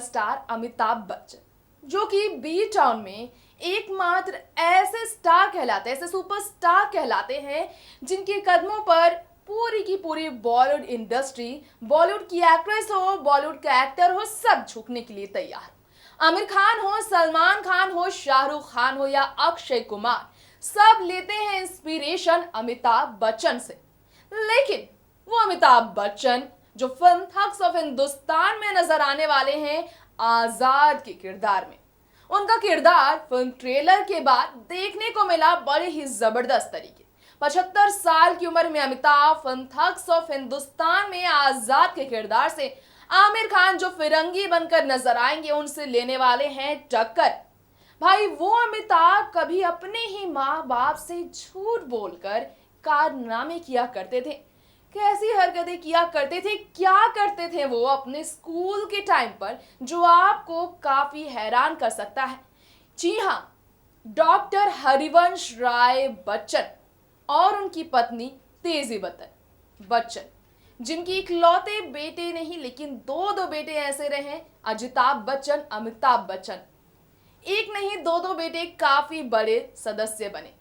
Star Amitabh Bachchan, जो कि B town में एकमात्र ऐसे स्टार कहलाते हैं, ऐसे सुपरस्टार कहलाते हैं जिनके कदमों पर पूरी की पूरी बॉलीवुड इंडस्ट्री, बॉलीवुड की एक्ट्रेस हो, बॉलीवुड का एक्टर हो, सब झुकने के लिए तैयार। आमिर खान हो, सलमान खान हो, शाहरुख खान हो या अक्षय कुमार, सब लेते हैं इंस्पिरेशन अमिताभ बच्चन से। लेकिन वो अमिताभ बच्चन जो फिल्म थग्स ऑफ हिंदुस्तान में नजर आने वाले हैं आजाद के किरदार में, उनका किरदार फिल्म ट्रेलर के बाद देखने को मिला बड़े ही जबरदस्त तरीके। 75 साल की उम्र में Amitabh film thugs of Hindustan में आजाद के किरदार से आमिर खान जो फिरंगी बनकर नजर आएंगे, उनसे लेने वाले हैं टक्कर। भाई, वो अमिताभ कभी अपने ही माँ बाप से झूठ बोलकर कारनामे किया करते थे, कैसी हरकतें किया करते थे, क्या करते थे वो अपने स्कूल के टाइम पर, जो आपको काफी हैरान कर सकता है। जी हाँ, डॉक्टर हरिवंश राय बच्चन और उनकी पत्नी तेजी बच्चन, जिनकी इकलौते बेटे नहीं लेकिन दो बेटे ऐसे रहे, अजिताभ बच्चन, अमिताभ बच्चन। एक नहीं दो बेटे काफी बड़े सदस्य बने,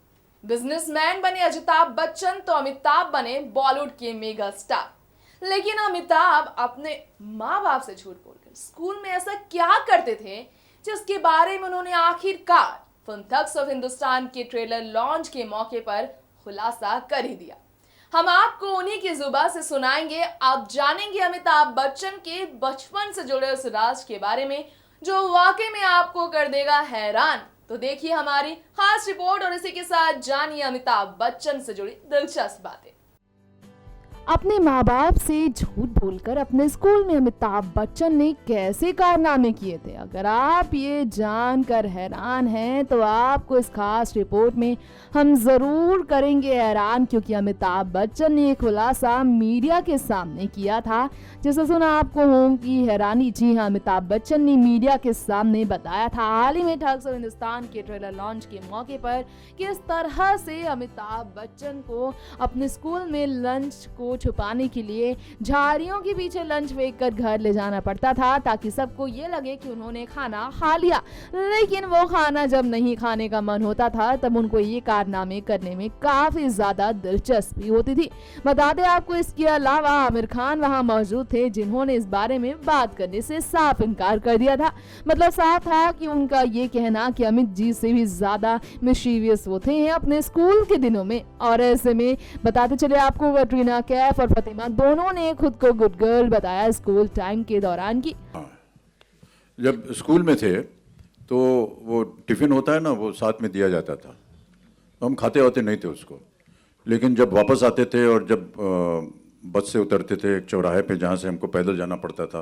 बिजनेसमैन बने अजिताभ बच्चन, तो अमिताभ बने बॉलीवुड के मेगा स्टार। लेकिन अमिताभ अपने माँ बाप से झूठ बोलकर स्कूल में ऐसा क्या करते थे जिसके बारे में उन्होंने आखिरकार फिल्म थग्स ऑफ हिंदुस्तान के ट्रेलर लॉन्च के मौके पर खुलासा कर ही दिया। हम आपको उन्हीं की जुबान से सुनाएंगे। आप जानेंगे अमिताभ बच्चन के बचपन से जुड़े उस राज के बारे में जो वाकई में आपको कर देगा हैरान। तो देखिए हमारी खास रिपोर्ट और इसी के साथ जानिए अमिताभ बच्चन से जुड़ी दिलचस्प बातें। अपने माँ बाप से झूठ बोलकर अपने स्कूल में अमिताभ बच्चन ने कैसे कारनामे किए थे, अगर आप ये जानकर हैरान हैं तो आपको इस खास रिपोर्ट में हम ज़रूर करेंगे हैरान, क्योंकि अमिताभ बच्चन ने खुलासा मीडिया के सामने किया था जिसे सुना आपको होगी हैरानी। जी हाँ, अमिताभ बच्चन ने मीडिया के सामने बताया था हाल ही में थग्स ऑफ हिंदुस्तान के ट्रेलर लॉन्च के मौके पर कि इस तरह से अमिताभ बच्चन को अपने स्कूल में लंच को छुपाने के लिए झाड़ियों के पीछे लंच फेंक कर घर ले जाना पड़ता था, ताकि सबको ये लगे कि उन्होंने खाना खा लिया। लेकिन वो खाना जब नहीं खाने का मन होता था तब उनको ये कारनामे करने में काफी ज्यादा दिलचस्पी होती थी। बता दें आपको, इसके अलावा आमिर खान वहां मौजूद थे जिन्होंने इस बारे में बात करने से साफ इनकार कर दिया था। मतलब साफ था कि उनका ये कहना कि अमित जी से भी ज्यादा मिशीवियस होते हैं अपने स्कूल के दिनों में। और ऐसे में बताते चले आपको, कटरीना कैफ और फतिमा दोनों ने खुद को गुड गर्ल बताया स्कूल टाइम के दौरान की। जब स्कूल में थे तो वो टिफिन होता है ना, वो साथ में दिया जाता था, तो हम खाते होते नहीं थे उसको। लेकिन जब वापस आते थे और जब बस से उतरते थे एक चौराहे पे जहाँ से हमको पैदल जाना पड़ता था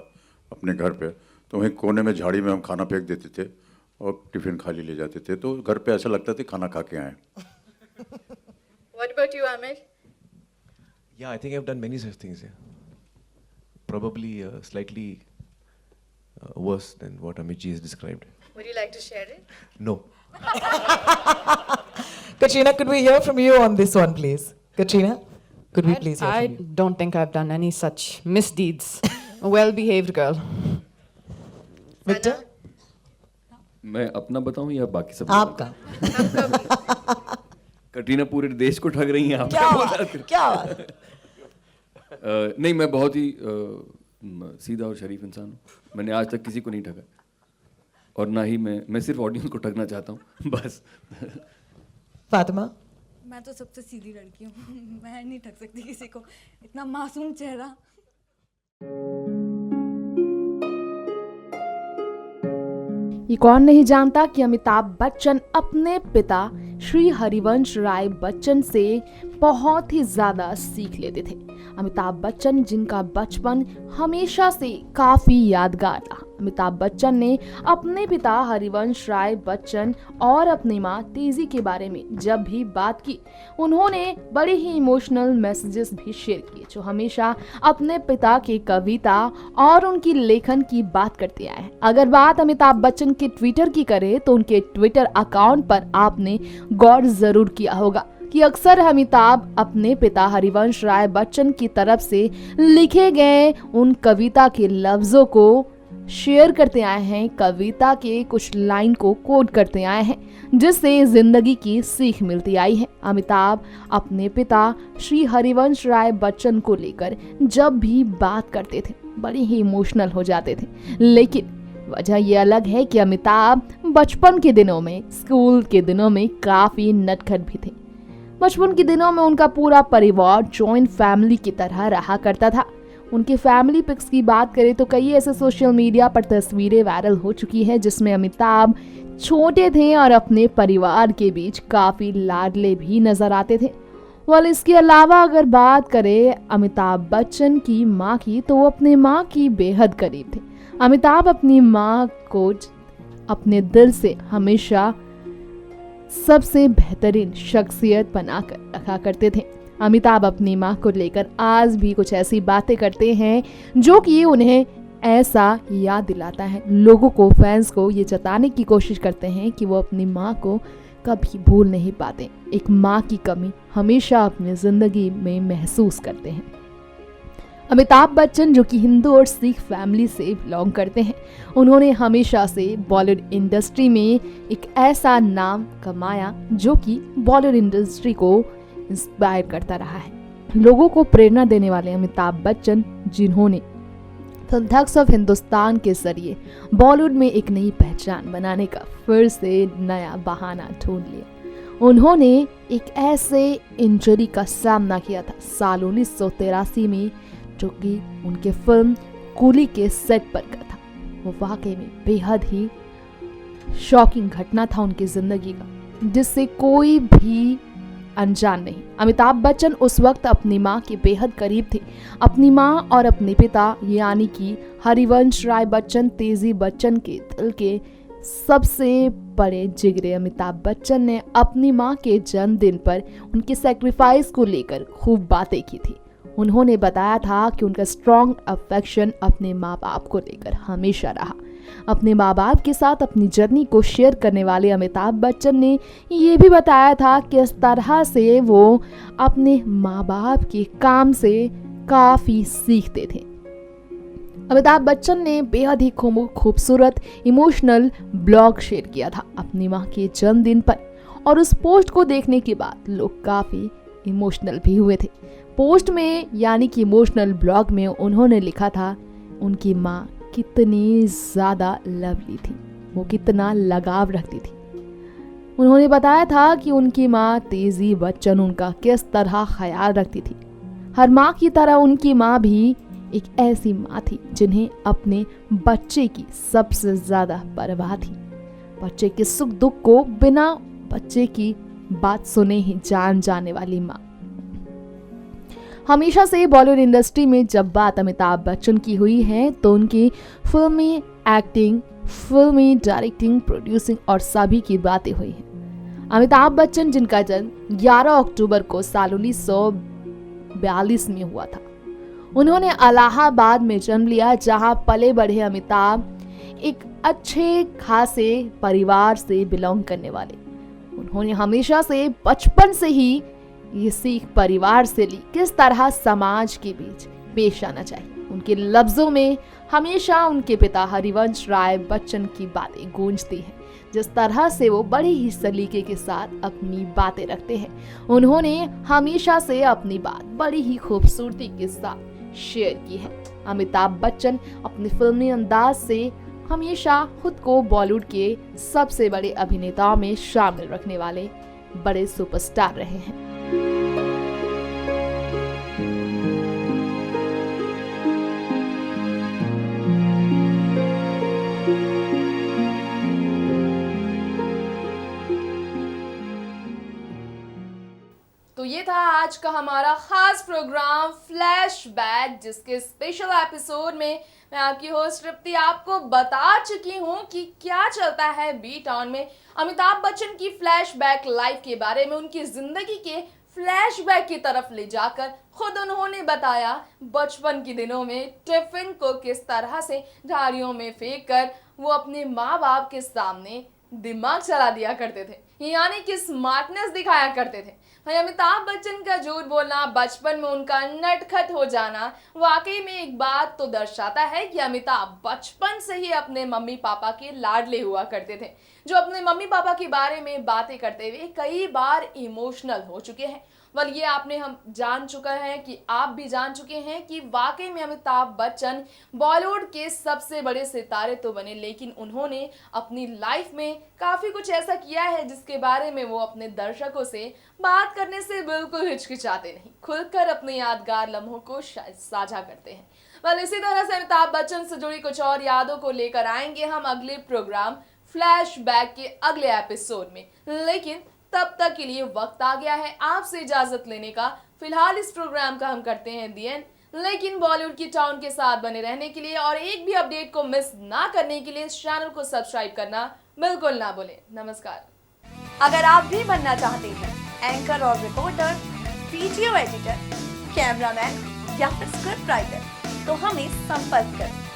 अपने घर पे, तो वहीं कोने में झाड़ी में हम खाना फेंक देते थे और टिफिन खाली ले जाते थे, तो घर पे ऐसा लगता था खाना खा के आए। What about you, Amir? Yeah, I think I've done many such things. Yeah. Probably slightly worse than what Amit ji has described. Would you like to share it? No. Katrina, could we hear from you on this one, please? Katrina, could we please hear I from you? don't think I've done any such misdeeds. A well-behaved girl. Victor? मैं अपना बताऊं या बाकी सब? आपका। कटरीना पूरे देश को ठग रही हैं आप। क्या बात, क्या बात। नहीं, मैं बहुत ही सीधा और शरीफ इंसान हूँ। मैंने आज तक किसी को नहीं ठगा और ना ही मैं सिर्फ ऑडियंस को ठगना चाहता हूँ बस। फातिमा? मैं तो सबसे सीधी लड़की हूँ मैं नहीं ठग सकती किसी को, इतना मासूम चेहरा। ये कौन नहीं जानता कि अमिताभ बच्चन अपने पिता श्री हरिवंश राय बच्चन से बहुत ही ज्यादा सीख लेते थे। अमिताभ बच्चन जिनका बचपन हमेशा से काफी यादगार रहा। अमिताभ बच्चन ने अपने पिता हरिवंश राय बच्चन और अपनी मां तेजी के बारे में जब भी बात की, उन्होंने बड़े ही इमोशनल मैसेजेस भी शेयर किए, जो हमेशा अपने पिता की कविता और उनकी लेखन की बात करते आए हैं। अगर बात अमिताभ बच्चन के ट्विटर की करें तो उनके ट्विटर अकाउंट पर आपने गौर जरूर किया होगा कि अक्सर अमिताभ अपने पिता हरिवंश राय बच्चन की तरफ से लिखे गए उन कविता के लफ्जों को शेयर करते आए हैं, कविता के कुछ लाइन को कोट करते आए हैं, जिससे जिंदगी की सीख मिलती आई है। अमिताभ अपने पिता श्री हरिवंश राय बच्चन को लेकर जब भी बात करते थे बड़े ही इमोशनल हो जाते थे, लेकिन वजह यह अलग है कि अमिताभ बचपन के दिनों में, स्कूल के दिनों में काफी नटखट भी थे। बचपन के दिनों में उनका पूरा परिवार जॉइंट फैमिली की तरह रहा करता था। उनके फैमिली पिक्स की बात करें तो कई ऐसे सोशल मीडिया पर तस्वीरें वायरल हो चुकी हैं जिसमें अमिताभ छोटे थे और अपने परिवार के बीच काफी लाडले भी नजर आते थे। वाल इसके अलावा अगर बात करें अमिताभ बच्चन की माँ की, तो वो अपने माँ की बेहद करीब थे। अमिताभ अपनी माँ को अपने दिल से हमेशा सबसे बेहतरीन शख्सियत बनाकर रखा करते थे। अमिताभ अपनी माँ को लेकर आज भी कुछ ऐसी बातें करते हैं जो कि उन्हें ऐसा याद दिलाता है, लोगों को, फैंस को ये जताने की कोशिश करते हैं कि वो अपनी माँ को कभी भूल नहीं पाते। एक माँ की कमी हमेशा अपनी जिंदगी में महसूस करते हैं। अमिताभ बच्चन जो कि हिंदू और सिख फैमिली से बिलोंग करते हैं, उन्होंने हमेशा से बॉलीवुड इंडस्ट्री में एक ऐसा नाम कमाया जो कि बॉलीवुड इंडस्ट्री को इंस्पायर करता रहा है। लोगों को प्रेरणा देने वाले अमिताभ बच्चन, जिन्होंने थग्स ऑफ हिंदुस्तान के जरिए बॉलीवुड में एक नई पहचान बनाने का फिर से नया बहाना ढूंढ लिया। उन्होंने एक ऐसे इंजरी का सामना किया था साल 1983 में, जो कि उनके फिल्म कूली के सेट पर का था। वो वाकई में बेहद ही शॉकिंग घटना था उनकी जिंदगी का, जिससे कोई भी अनजान नहीं। अमिताभ बच्चन उस वक्त अपनी माँ के बेहद करीब थे। अपनी माँ और अपने पिता यानी कि हरिवंश राय बच्चन, तेजी बच्चन के दिल के सबसे बड़े जिगरे अमिताभ बच्चन ने अपनी माँ के जन्मदिन पर उनके सेक्रीफाइस को लेकर खूब बातें की थी। उन्होंने बताया था कि उनका स्ट्रॉन्ग अफेक्शन अपने माँ बाप को लेकर हमेशा रहा। अपने माँ बाप के साथ अपनी जर्नी को शेयर करने वाले अमिताभ बच्चन ने ये भी बताया था कि इस तरह से वो अपने माँ बाप के काम से काफ़ी सीखते थे। अमिताभ बच्चन ने बेहद ही खूबसूरत इमोशनल ब्लॉग शेयर किया था अपनी माँ के जन्मदिन पर, और उस पोस्ट को देखने के बाद लोग काफ़ी इमोशनल भी हुए थे। पोस्ट में यानी कि इमोशनल ब्लॉग में उन्होंने लिखा था उनकी माँ कितनी ज़्यादा लवली थी, वो कितना लगाव रखती थी। उन्होंने बताया था कि उनकी माँ तेजी बच्चन उनका किस तरह ख्याल रखती थी। हर माँ की तरह उनकी माँ भी एक ऐसी माँ थी जिन्हें अपने बच्चे की सबसे ज़्यादा परवाह थी। बच्चे के सुख दुख को बिना बच्चे की बात सुने ही जान जाने वाली माँ। हमेशा से बॉलीवुड इंडस्ट्री में जब बात अमिताभ बच्चन की हुई है तो उनकी फिल्मी एक्टिंग, फिल्मी डायरेक्टिंग, प्रोड्यूसिंग और सभी की बातें हुई हैं। अमिताभ बच्चन जिनका जन्म 11 अक्टूबर को साल 1942 में हुआ था, उन्होंने इलाहाबाद में जन्म लिया, जहां पले बढ़े अमिताभ एक अच्छे खासे परिवार से बिलोंग करने वाले। उन्होंने हमेशा से बचपन से ही ये सीख परिवार से ली किस तरह समाज के बीच पेश आना चाहिए। उनके लफ्जों में हमेशा उनके पिता हरिवंश राय बच्चन की बातें गूंजती हैं, जिस तरह से वो बड़े ही सलीके के साथ अपनी बातें रखते हैं। उन्होंने हमेशा से अपनी बात बड़ी ही खूबसूरती के साथ शेयर की है। अमिताभ बच्चन अपने फिल्मी अंदाज से हमेशा खुद को बॉलीवुड के सबसे बड़े अभिनेताओं में शामिल रखने वाले बड़े सुपरस्टार रहे हैं। तो ये था आज का हमारा खास प्रोग्राम फ्लैशबैक, जिसके स्पेशल एपिसोड में मैं आपकी होस्ट तृप्ति आपको बता चुकी हूँ कि क्या चलता है बी टाउन में। अमिताभ बच्चन की फ्लैशबैक लाइफ के बारे में, उनकी जिंदगी के फ्लैशबैक की तरफ ले जाकर खुद उन्होंने बताया बचपन के दिनों में टिफिन को किस तरह से झाड़ियों में फेंक कर वो अपने माँ बाप के सामने दिमाग चला दिया करते थे, यानी कि स्मार्टनेस दिखाया करते थे। भाई अमिताभ बच्चन का झूठ बोलना, बचपन में उनका नटखट हो जाना वाकई में एक बात तो दर्शाता है कि अमिताभ बचपन से ही अपने मम्मी पापा के लाडले हुआ करते थे, जो अपने मम्मी पापा के बारे में बातें करते हुए कई बार इमोशनल हो चुके हैं। वेल ये आपने हम जान चुका है कि आप भी जान चुके हैं कि वाकई में अमिताभ बच्चन बॉलीवुड के सबसे बड़े सितारे तो बने, लेकिन उन्होंने अपनी लाइफ में काफ़ी कुछ ऐसा किया है जिसके बारे में वो अपने दर्शकों से बात करने से बिल्कुल हिचकिचाते नहीं, खुलकर अपने यादगार लम्हों को साझा करते हैं। वेल इसी तरह से अमिताभ बच्चन से जुड़ी कुछ और यादों को लेकर आएंगे हम अगले प्रोग्राम फ्लैशबैक के अगले एपिसोड में, लेकिन तब तक के लिए वक्त आ गया है आपसे इजाजत लेने का। फिलहाल इस प्रोग्राम का हम करते हैं दी एंड, लेकिन बॉलीवुड की टाउन के साथ बने रहने के लिए और एक भी अपडेट को मिस ना करने के लिए इस चैनल को सब्सक्राइब करना बिल्कुल ना भूलें। नमस्कार। अगर आप भी बनना चाहते हैं एंकर और रिपोर्टर, वीडियो एडिटर, कैमरामैन या फिर स्क्रिप्ट राइटर, तो हमें संपर्क करें।